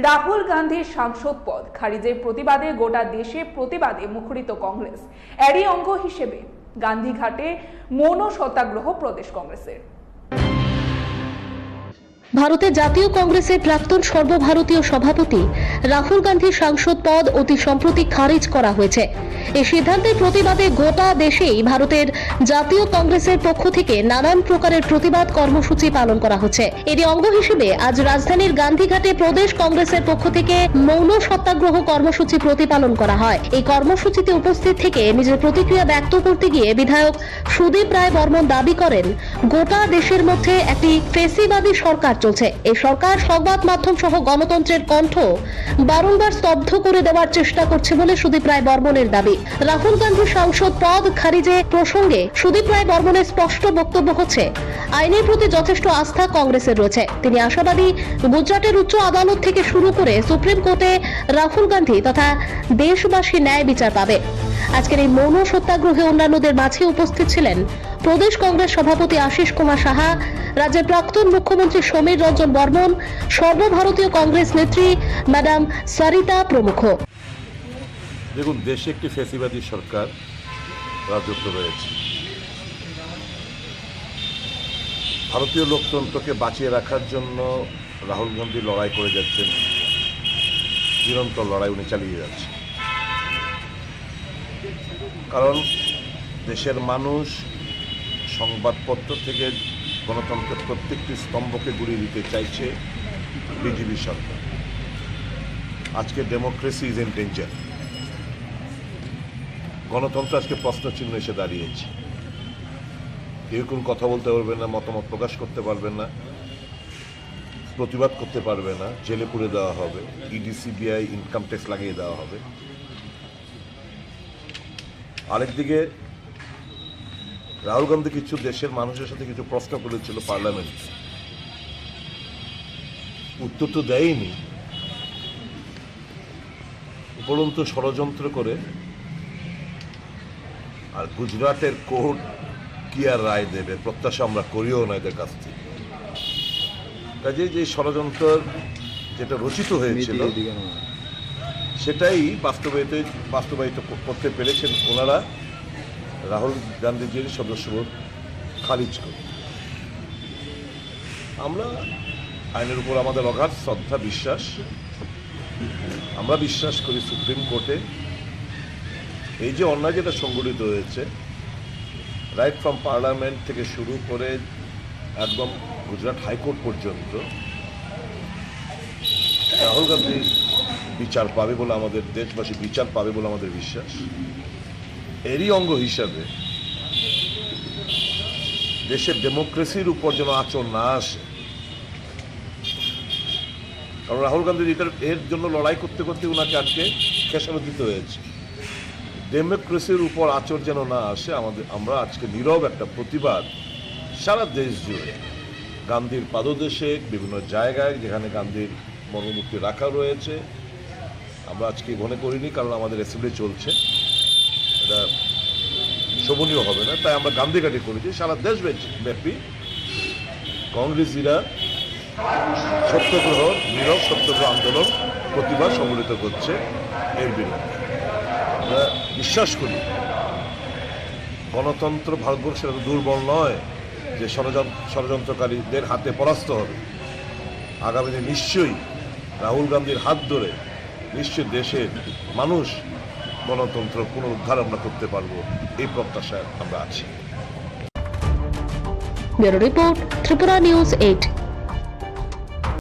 রাহুল গান্ধীর সাংসদ পদ খারিজের প্রতিবাদে গোটা দেশে প্রতিবাদে মুখরিত কংগ্রেস। এরই অঙ্গ হিসেবে গান্ধীঘাটে মৌন সত্যাগ্রহ প্রদেশ কংগ্রেসের। ভারতের জাতীয় কংগ্রেসের প্রাক্তন সর্বভারতীয় সভাপতি রাহুল গান্ধীর সাংসদ পদ অতি সম্প্রতি খারিজ করা হয়েছে। এই সিদ্ধান্তের প্রতিবাদে গোটা দেশেই ভারতের জাতীয় কংগ্রেসের পক্ষ থেকে নানান প্রকারের প্রতিবাদ কর্মসূচি পালন করা হচ্ছে। এরই অঙ্গ হিসেবে আজ রাজধানীর গান্ধীঘাটে প্রদেশ কংগ্রেসের পক্ষ থেকে মৌন সত্যাগ্রহ কর্মসূচি প্রতিপালন করা হয়। এই কর্মসূচিতে উপস্থিত থেকে নিজের প্রতিক্রিয়া ব্যক্ত করতে গিয়ে বিধায়ক সুদীপ রায় বর্মন দাবি করেন, গোটা দেশের মধ্যে একটি ফেসিবাদী সরকার চলছে। এই সরকার সংবাদ মাধ্যম সহ গণতন্ত্রের কণ্ঠ বারংবার স্তব্ধ করে দেওয়ার চেষ্টা করছে বলে সুদীপ রায় বর্মনের দাবি। রাহুল গান্ধীর সাংসদ পদ খারিজে প্রসঙ্গে সুদীপ রায় বর্মনের স্পষ্ট বক্তব্য হচ্ছে, আইনের প্রতি যথেষ্ট আস্থা কংগ্রেসের রয়েছে। তিনি আশাবাদী গুজরাটের উচ্চ আদালত থেকে শুরু করে সুপ্রিম কোর্টে রাহুল গান্ধী তথা দেশবাসী ন্যায় বিচার পাবে। আজকের এই মৌন সত্যাগ্রহে অন্যান্যদের মাঝে উপস্থিত ছিলেন প্রদেশ কংগ্রেস সভাপতি আশিস কুমার সাহা, রাজ্যের প্রাক্তন মুখ্যমন্ত্রী সমীর রঞ্জন বর্মন, সর্বভারতীয় কংগ্রেস নেত্রী ম্যাডাম সরিতা প্রমুখ। দেখুন, দেশে একটি ফ্যাসিবাদী সরকার রাজত্ব রয়েছে। ভারতীয় লোকতন্ত্রকে বাঁচিয়ে রাখার জন্য রাহুল গান্ধী লড়াই করে যাচ্ছেন, নিরন্তর লড়াই উনি চালিয়ে যাচ্ছেন। কারণ দেশের মানুষ সংবাদপত্র থেকে গণতন্ত্রের প্রত্যেকটি স্তম্ভকে গুঁড়িয়ে দিতে চাইছে বিজেপি সরকার। আজকে ডেমোক্রেসি ইজ ইন ডেঞ্জার। গণতন্ত্র আজকে প্রশ্নচিহ্ন এসে দাঁড়িয়েছে। কেউ কোন কথা বলতে পারবে না, মতামত প্রকাশ করতে পারবে না, প্রতিবাদ করতে পারবে না, জেলে পুরে দেওয়া হবে, ইডি সিবিআই ইনকাম ট্যাক্স লাগিয়ে দেওয়া হবে। আরেকদিকে রাহুল গান্ধী কিছু দেশের মানুষের সাথে কিছু প্রশ্ন করেছিল পার্লামেন্টে, উত্তর তো দেয়নি, উপরন্তু ষড়যন্ত্র করে। আর গুজরাটের কোর্ট কি আর রায় দেবে প্রত্যাশা আমরা করিও না এদের কাছ থেকে। কাজেই যে ষড়যন্ত্র যেটা রচিত হয়েছিল সেটাই বাস্তবায়িত করতে পেরেছেন ওনারা রাহুল গান্ধীজির সদস্যপদ খারিজ করে। আমরা আইনের উপর আমাদের অগাধ শ্রদ্ধা, বিশ্বাস। আমরা বিশ্বাস করি সুপ্রিম কোর্টে এই যে অন্যায় যেটা সংগঠিত হয়েছে, রাইট ফ্রম পার্লামেন্ট থেকে শুরু করে একদম গুজরাট হাইকোর্ট পর্যন্ত, রাহুল গান্ধী বিচার পাবে বলে আমাদের দেশবাসী বিচার পাবে বলে আমাদের বিশ্বাস। এরই অঙ্গ হিসাবে দেশের ডেমোক্রেসির উপর যেন আঁচড় না আসে। কারণ রাহুল গান্ধী এর জন্য লড়াই করতে করতে ওনাকে আজকে খেসারত দিতে হয়েছে। ডেমোক্রেসির উপর আঁচড় যেন না আসে, আমরা আজকে নীরব একটা প্রতিবাদ সারা দেশ জুড়ে, গান্ধীর পাদদেশে বিভিন্ন জায়গায় যেখানে গান্ধীর মর্মমূর্তি রাখা রয়েছে। আমরা আজকে মনে করিনি, কারণ আমাদের অ্যাসেম্বলি চলছে, এটা শোভনীয় হবে না, তাই আমরা গান্ধীঘাটে করেছি। সারা দেশ ব্যাপী কংগ্রেসীরা সত্যাগ্রহ, নীরব সত্যাগ্রহ আন্দোলন, প্রতিবাদ সংগঠিত করছে এর বিরুদ্ধে। আমরা বিশ্বাস করি গণতন্ত্র ভারতবর্ষের এত দুর্বল নয় যে ষড়যন্ত্রকারীদের হাতে পরাস্ত হবে। আগামী দিনে নিশ্চয়ই রাহুল গান্ধীর হাত ধরে নিশ্চয়ই দেশের মানুষ গণতন্ত্র পুনরুদ্ধার আমরা করতে পারবো, এই প্রত্যাশায় আমরা আছি। Bureau report, Tripura news 8।